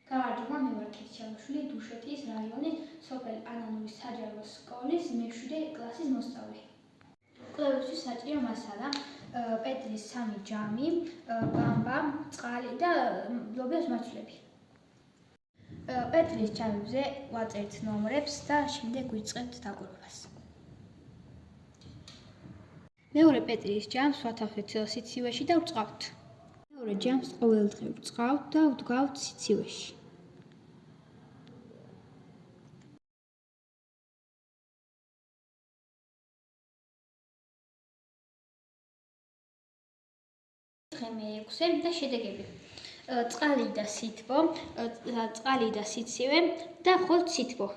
გამარჯობა, მე ვარ ქეთი ჩამოშვილი, დუშეთის რაიონის სოფელ ანანურის საჯარო სკოლის მე-7 კლასის მოსწავლე. კვლევისთვის საჭირო მასალა: პეტრის 3 ჯამი, ბამბა, წყალი და ლობიოს მაჩვლები. პეტრის ჯამებზე ვაწერთ ნომრებს და შემდეგ ვიწყებთ დაკვირვებას. მეორე პეტრის ჯამს ვათავსებთ სიცივეში და ვწყავთ. მეორე ჯამს ყოველდღე ვწყავთ და ვდგავთ სიცივეში. დღე მე-6 და შედეგები: წყალი და სითბო, წყალი და სიცივე და მხოლოდ სითბო.